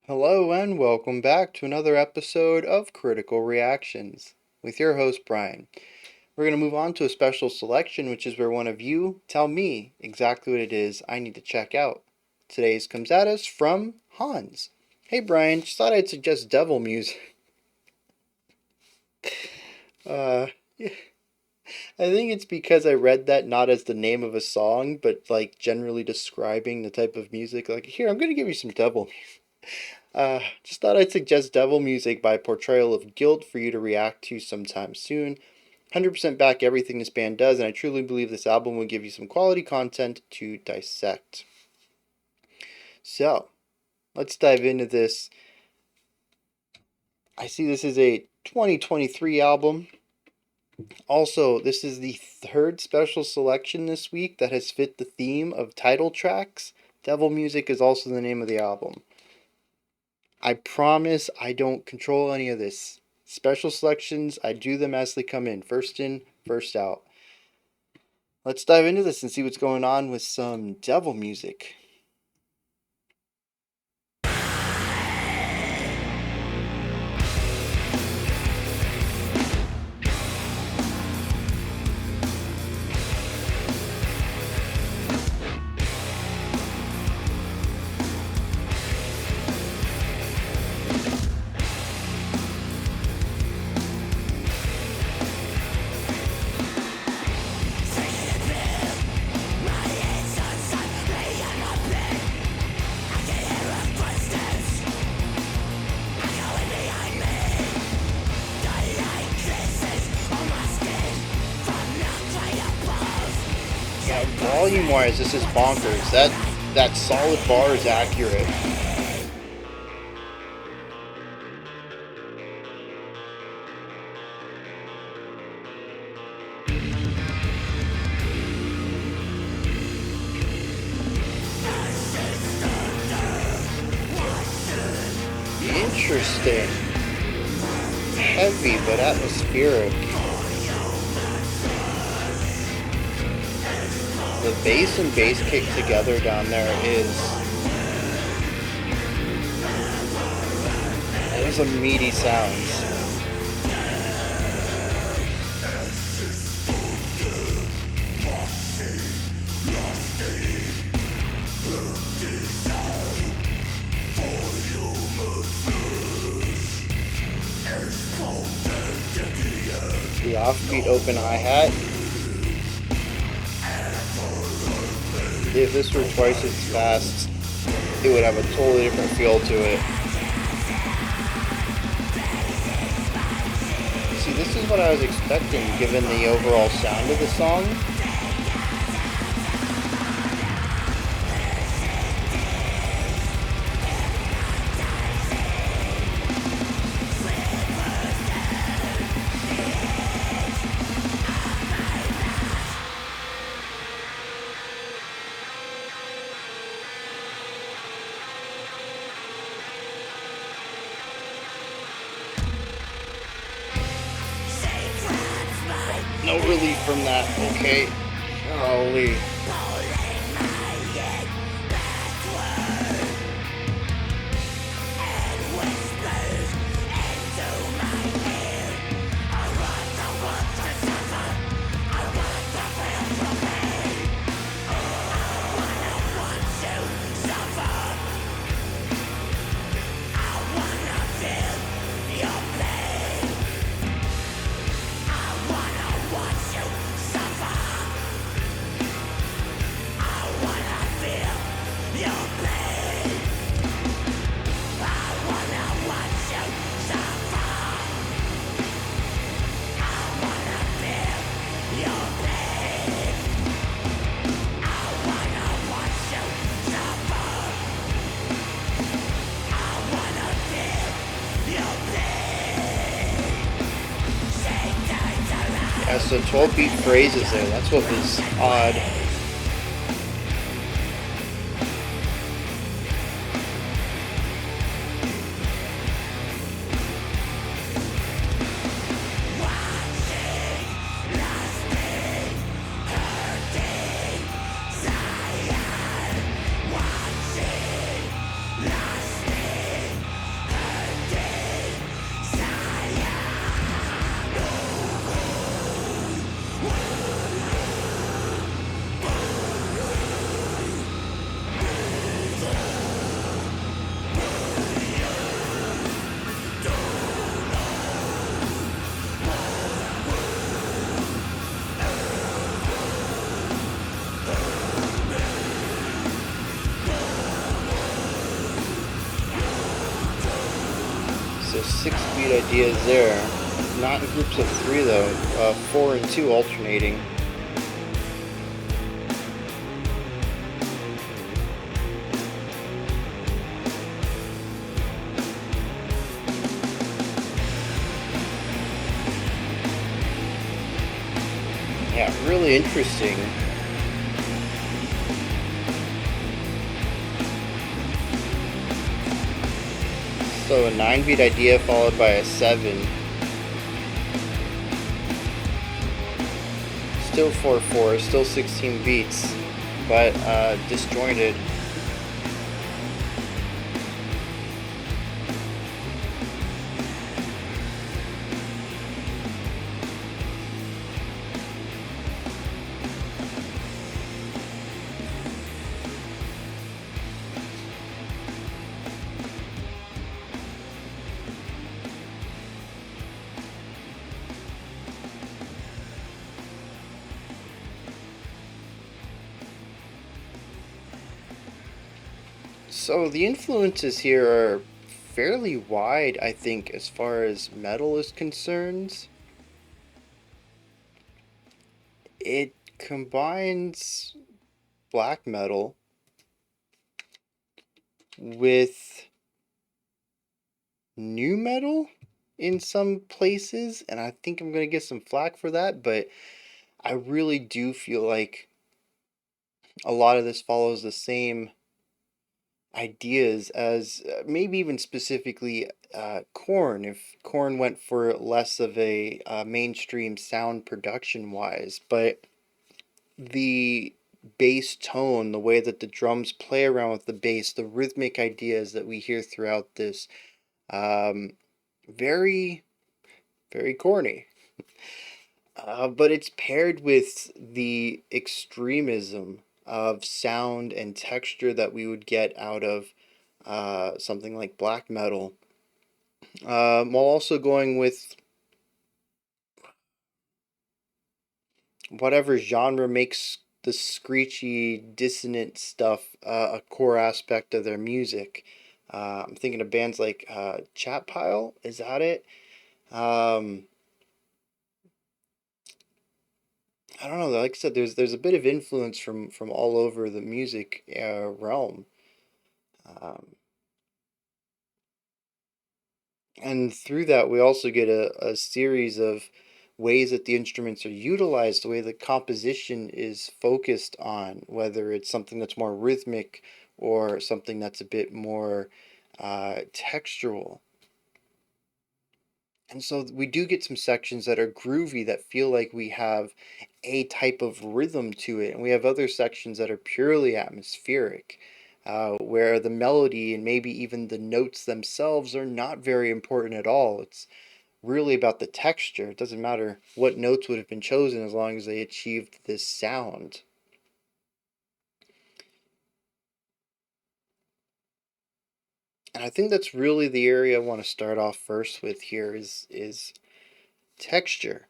Hello and welcome back to another episode of Critical Reactions with your host Bryan. We're going to move on to a special selection, which is where one of you tell me exactly what it is I need to check out. Today's comes at us from Hans. Hey Bryan, just thought I'd suggest devil music. Yeah. I think it's because I read that not as the name of a song, but like generally describing the type of music. Like, here, I'm going to give you some devil music. Just thought I'd suggest Devil Music by Portrayal of Guilt for you to react to sometime soon. 100% back everything this band does, and I truly believe this album will give you some quality content to dissect. So, let's dive into this. I see this is a 2023 album. Also, this is the third special selection this week that has fit the theme of title tracks. Devil Music is also the name of the album. I promise I don't control any of this. Special selections, I do them as they come in. First in, first out. Let's dive into this and see what's going on with some devil music. Yeah, volume-wise, this is bonkers. That solid bar is accurate. Interesting. Heavy but atmospheric. The bass and bass kick together down there is a meaty sounds. The offbeat open hi-hat. If this were twice as fast, it would have a totally different feel to it. See, this is what I was expecting given the overall sound of the song. No relief from that, okay? Holy. Yeah, so 12 beat phrases there. That's what was odd. So 6 beat ideas there. Not in groups of three though. 4 and 2 alternating. Yeah, really interesting. So a 9 beat idea followed by a 7. Still 4/4, still 16 beats, but disjointed. So the influences here are fairly wide, I think, as far as metal is concerned. It combines black metal with new metal in some places, and I think I'm going to get some flack for that, but I really do feel like a lot of this follows the same ideas as maybe even specifically Korn. If Korn went for less of a mainstream sound production wise, but the bass tone, the way that the drums play around with the bass, the rhythmic ideas that we hear throughout this, um, very, very corny. But it's paired with the extremism of sound and texture that we would get out of something like black metal, while also going with whatever genre makes the screechy, dissonant stuff a core aspect of their music. I'm thinking of bands like Chat Pile. Is that it? Um, I don't know. Like I said, there's a bit of influence from all over the music realm. Um, And through that, we also get a series of ways that the instruments are utilized, the way the composition is focused on, whether it's something that's more rhythmic or something that's a bit more textural. And so we do get some sections that are groovy that feel like we have a type of rhythm to it. And we have other sections that are purely atmospheric, where the melody and maybe even the notes themselves are not very important at all. It's really about the texture. It doesn't matter what notes would have been chosen as long as they achieved this sound. And I think that's really the area I want to start off first with here is texture.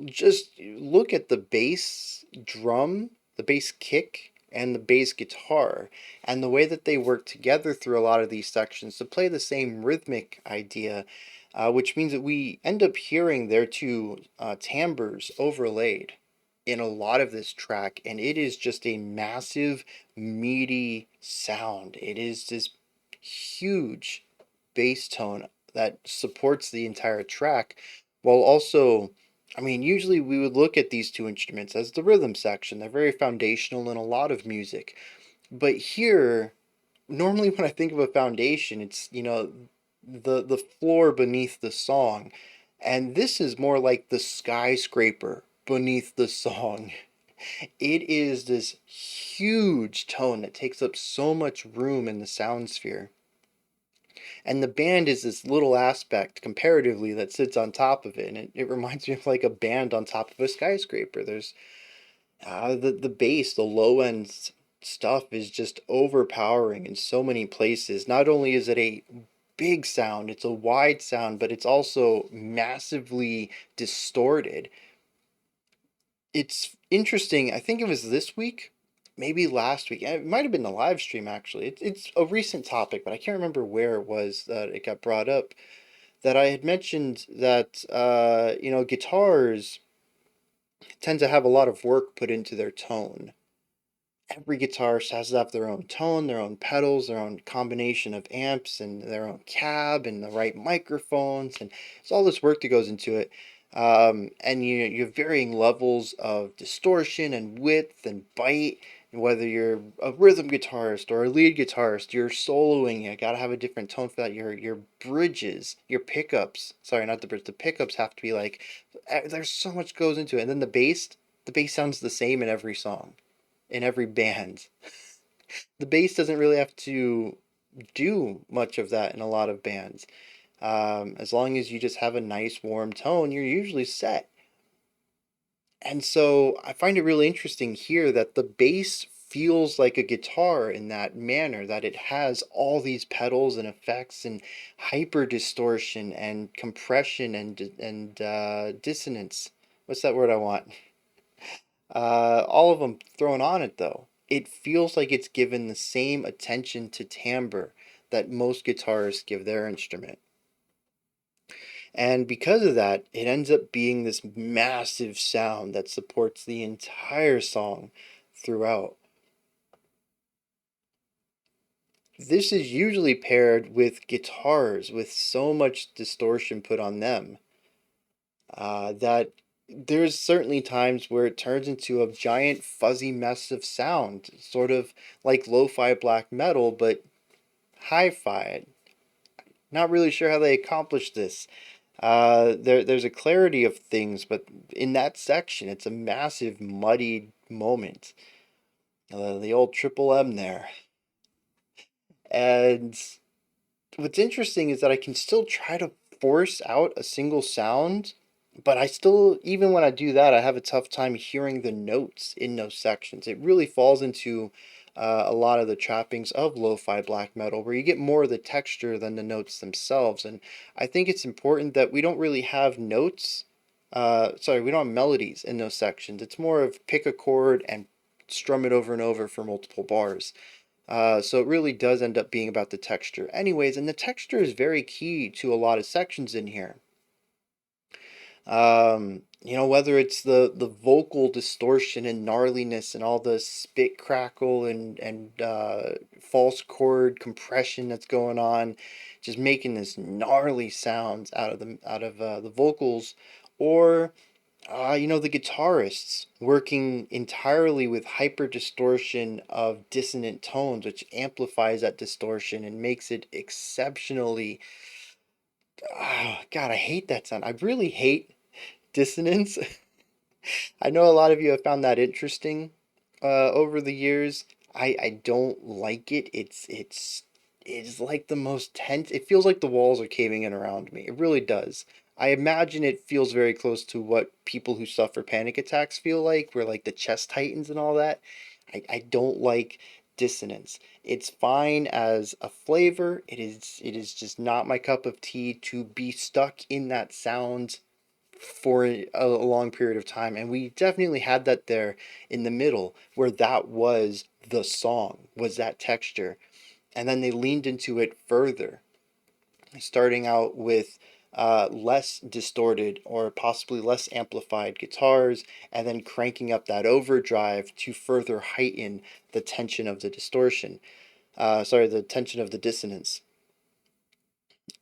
Just look at the bass drum, the bass kick, and the bass guitar, and the way that they work together through a lot of these sections to play the same rhythmic idea, which means that we end up hearing their two timbres overlaid in a lot of this track, and it is just a massive, meaty sound. It is this huge bass tone that supports the entire track, while also, I mean, usually we would look at these two instruments as the rhythm section. They're very foundational in a lot of music. But here, normally when I think of a foundation, it's, the floor beneath the song. And this is more like the skyscraper beneath the song. It is this huge tone that takes up so much room in the sound sphere. And the band is this little aspect comparatively that sits on top of it. And it reminds me of like a band on top of a skyscraper. There's the bass, the low end stuff is just overpowering in so many places. Not only is it a big sound, it's a wide sound, but it's also massively distorted. It's interesting. I think it was this week maybe last week. It might have been the live stream actually. It's a recent topic, but I can't remember where it was that it got brought up. That I had mentioned that guitars tend to have a lot of work put into their tone. Every guitarist has to have their own tone, their own pedals, their own combination of amps, and their own cab, and the right microphones, and it's all this work that goes into it. And you have varying levels of distortion and width and bite. And whether you're a rhythm guitarist or a lead guitarist, you're soloing. You gotta have a different tone for that. Your bridges, your pickups. Sorry, not the bridge. The pickups have to be like. There's so much goes into it, and then the bass. The bass sounds the same in every song, in every band. The bass doesn't really have to do much of that in a lot of bands. As long as you just have a nice warm tone, you're usually set. And so I find it really interesting here that the bass feels like a guitar in that manner, that it has all these pedals and effects and hyper distortion and compression and dissonance. What's that word I want? All of them thrown on it though. It feels like it's given the same attention to timbre that most guitarists give their instrument. And because of that, it ends up being this massive sound that supports the entire song throughout. This is usually paired with guitars with so much distortion put on them that there's certainly times where it turns into a giant fuzzy mess of sound, sort of like lo-fi black metal, but hi-fi. Not really sure how they accomplished this. There's a clarity of things, but in that section, it's a massive muddied moment. The old triple M there. And what's interesting is that I can still try to force out a single sound, but I still, even when I do that, I have a tough time hearing the notes in those sections. It really falls into a lot of the trappings of lo-fi black metal, where you get more of the texture than the notes themselves. And I think it's important that we don't really have notes. Sorry, we don't have melodies in those sections. It's more of pick a chord and strum it over and over for multiple bars. So it really does end up being about the texture. Anyways, and the texture is very key to a lot of sections in here. Whether it's the vocal distortion and gnarliness and all the spit crackle and false chord compression that's going on, just making this gnarly sounds out of the vocals, or the guitarists working entirely with hyper distortion of dissonant tones, which amplifies that distortion and makes it exceptionally. Oh, God, I hate that sound. I really hate dissonance. I know a lot of you have found that interesting over the years. I don't like it. It's like the most tense. It feels like the walls are caving in around me. It really does. I imagine it feels very close to what people who suffer panic attacks feel like, where like the chest tightens and all that. I don't like dissonance. It's fine as a flavor. It is just not my cup of tea to be stuck in that sound for a long period of time. And we definitely had that there in the middle where that was the song, was that texture. And then they leaned into it further, starting out with less distorted or possibly less amplified guitars, and then cranking up that overdrive to further heighten the tension of the distortion. The tension of the dissonance.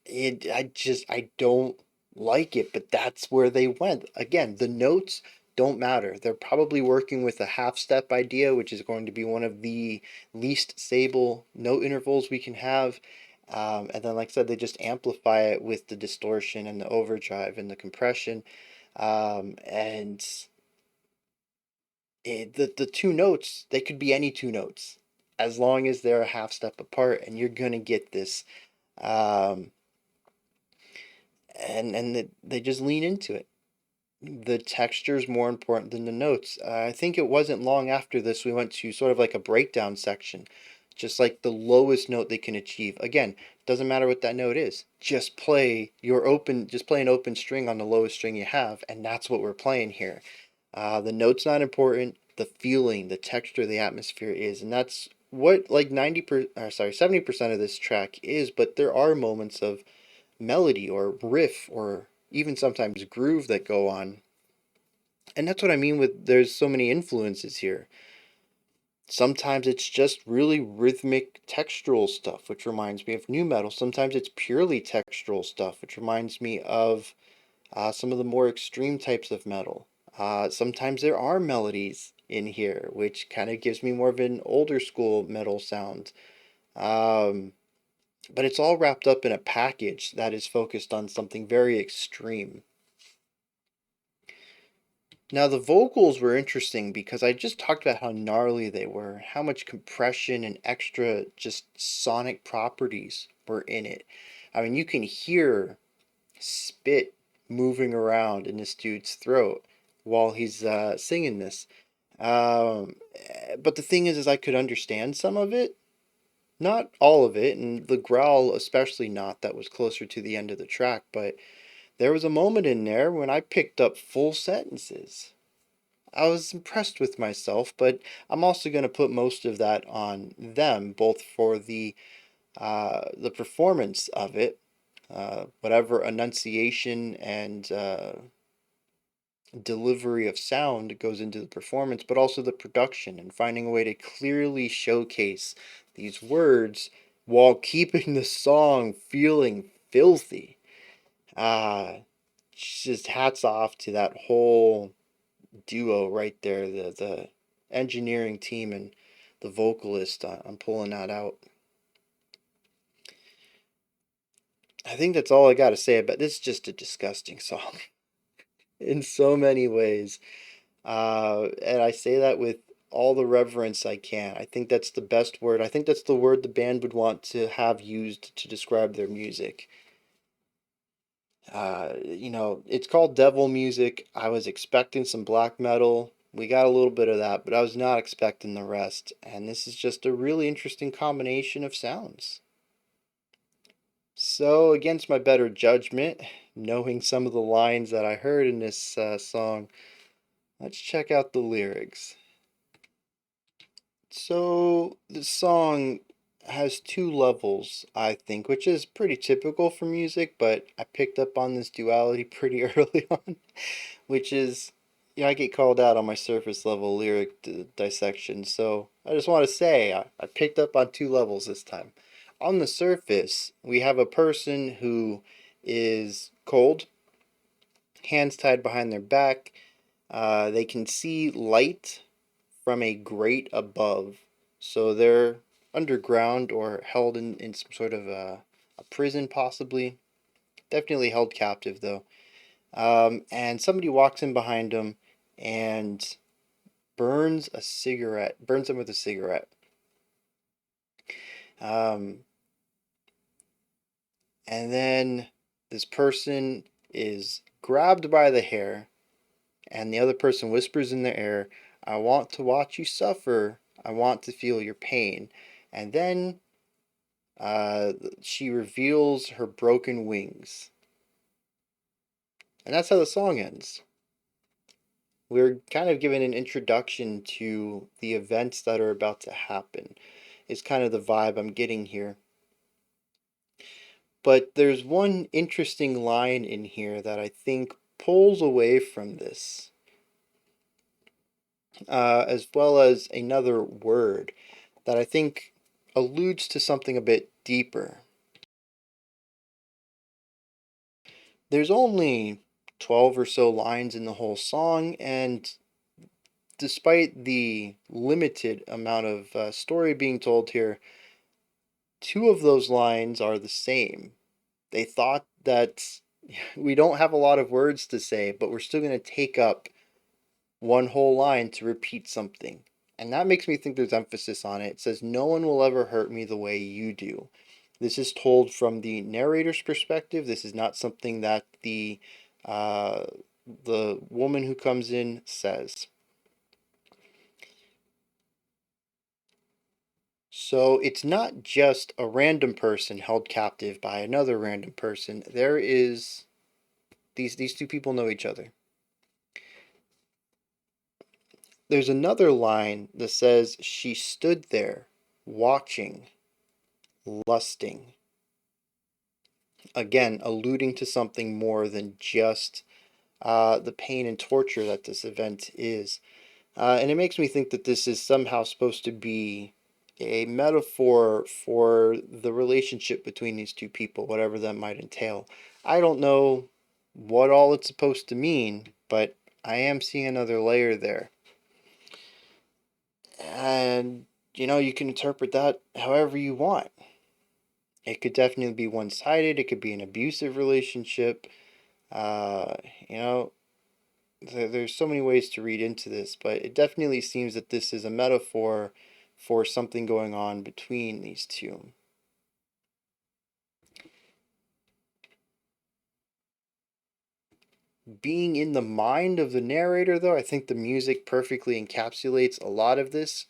I don't like it, but that's where they went. Again, the notes don't matter. They're probably working with a half step idea, which is going to be one of the least stable note intervals we can have. And then, like I said, they just amplify it with the distortion and the overdrive and the compression. And the two notes, they could be any two notes as long as they're a half step apart, and you're going to get this. Um, and they just lean into it. The texture is more important than the notes. I think it wasn't long after this we went to sort of like a breakdown section, just like the lowest note they can achieve. Again, doesn't matter what that note is. Just play an open string on the lowest string you have, and that's what we're playing here. The note's not important. the feeling, the texture, the atmosphere is, and that's what like 70% of this track is. But there are moments of melody or riff or even sometimes groove that go on, and that's what I mean with there's so many influences here. Sometimes it's just really rhythmic textural stuff, which reminds me of new metal. Sometimes it's purely textural stuff, which reminds me of some of the more extreme types of metal. Sometimes there are melodies in here, which kind of gives me more of an older school metal sound. Um, but it's all wrapped up in a package that is focused on something very extreme. Now, the vocals were interesting because I just talked about how gnarly they were, how much compression and extra just sonic properties were in it. I mean, you can hear spit moving around in this dude's throat while he's singing this. But the thing is I could understand some of it, not all of it, and the growl especially not. That was closer to the end of the track. But there was a moment in there when I picked up full sentences. I was impressed with myself, but I'm also going to put most of that on them, both for the performance of it, whatever enunciation and delivery of sound goes into the performance, but also the production and finding a way to clearly showcase these words while keeping the song feeling filthy. Uh, just hats off to that whole duo right there, the engineering team and the vocalist. I'm pulling that out. I think that's all I got to say about this. Is just a disgusting song in so many ways. And I say that with all the reverence I can. I think that's the best word. I think that's the word the band would want to have used to describe their music. It's called devil music. I was expecting some black metal. We got a little bit of that, but I was not expecting the rest. And this is just a really interesting combination of sounds. So, against my better judgment, knowing some of the lines that I heard in this song, let's check out the lyrics. So the song has two levels, I think, which is pretty typical for music, but I picked up on this duality pretty early on, which is, I get called out on my surface level lyric dissection. So I just want to say I picked up on two levels this time. On the surface, we have a person who is cold, hands tied behind their back. They can see light from a grate above. So they're underground or held in some sort of a prison, possibly. Definitely held captive, though. And somebody walks in behind them and burns them with a cigarette. Um, and then this person is grabbed by the hair, and the other person whispers in their ear, "I want to watch you suffer. I want to feel your pain." And then uh, she reveals her broken wings. And that's how the song ends. We're kind of given an introduction to the events that are about to happen. It's kind of the vibe I'm getting here. But there's one interesting line in here that I think pulls away from this, as well as another word that I think alludes to something a bit deeper. There's only 12 or so lines in the whole song, and despite the limited amount of story being told here, two of those lines are the same. They thought that we don't have a lot of words to say, but we're still going to take up one whole line to repeat something. And that makes me think there's emphasis on it. It says, "No one will ever hurt me the way you do." This is told from the narrator's perspective. This is not something that uh, the woman who comes in says. So it's not just a random person held captive by another random person. There is these two people know each other. There's another line that says, "She stood there, watching, lusting." Again, alluding to something more than just the pain and torture that this event is. And it makes me think that this is somehow supposed to be a metaphor for the relationship between these two people, whatever that might entail. I don't know what all it's supposed to mean, but I am seeing another layer there. And, you can interpret that however you want. It could definitely be one sided, it could be an abusive relationship. Uh, you know, there's so many ways to read into this, but it definitely seems that this is a metaphor for something going on between these two. Being in the mind of the narrator, though, I think the music perfectly encapsulates a lot of this,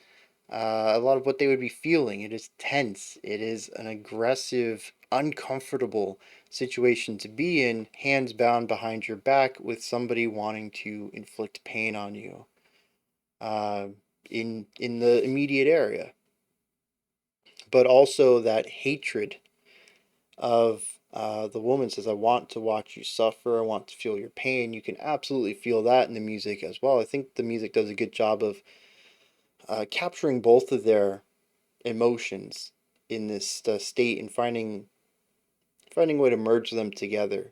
a lot of what they would be feeling. It is tense, it is an aggressive, uncomfortable situation to be in, hands bound behind your back with somebody wanting to inflict pain on you uh, in the immediate area, but also that hatred of the woman says, "I want to watch you suffer. I want to feel your pain." You can absolutely feel that in the music as well. I think the music does a good job of capturing both of their emotions in this state and finding a way to merge them together.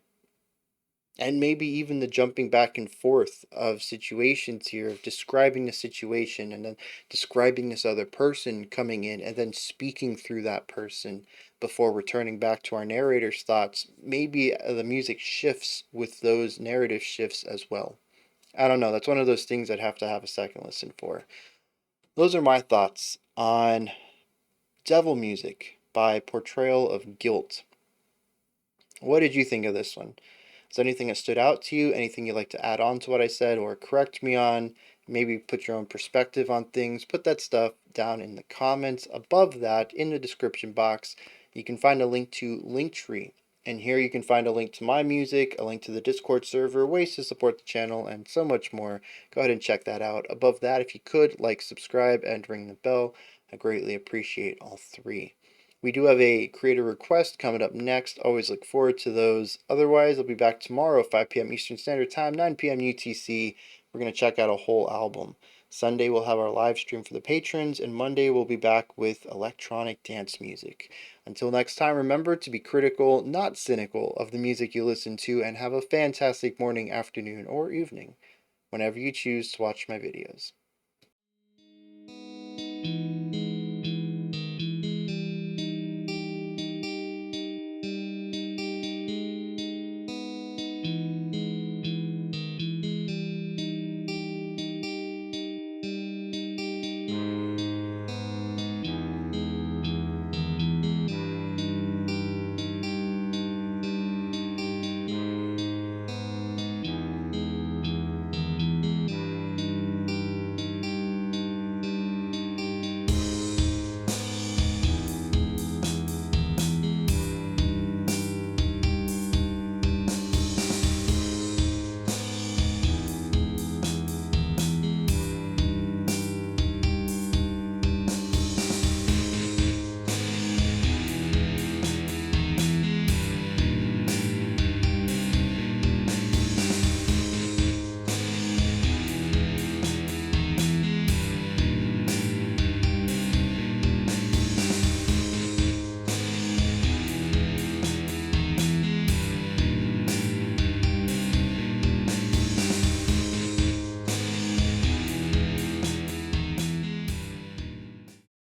And maybe even the jumping back and forth of situations here, of describing the situation and then describing this other person coming in and then speaking through that person before returning back to our narrator's thoughts. Maybe the music shifts with those narrative shifts as well. I don't know. That's one of those things I'd have to have a second listen for. Those are my thoughts on Devil Music by Portrayal of Guilt. What did you think of this one? Is there anything that stood out to you? Anything you'd like to add on to what I said or correct me on? Maybe put your own perspective on things. Put that stuff down in the comments. Above that, in the description box, you can find a link to Linktree. And here you can find a link to my music, a link to the Discord server, ways to support the channel, and so much more. Go ahead and check that out. Above that, if you could, like, subscribe, and ring the bell. I greatly appreciate all three. We do have a creator request coming up next. Always look forward to those. Otherwise, I'll be back tomorrow, 5 p.m. Eastern Standard Time, 9 p.m. UTC. We're going to check out a whole album. Sunday, we'll have our live stream for the patrons, and Monday, we'll be back with electronic dance music. Until next time, remember to be critical, not cynical, of the music you listen to, and have a fantastic morning, afternoon, or evening whenever you choose to watch my videos.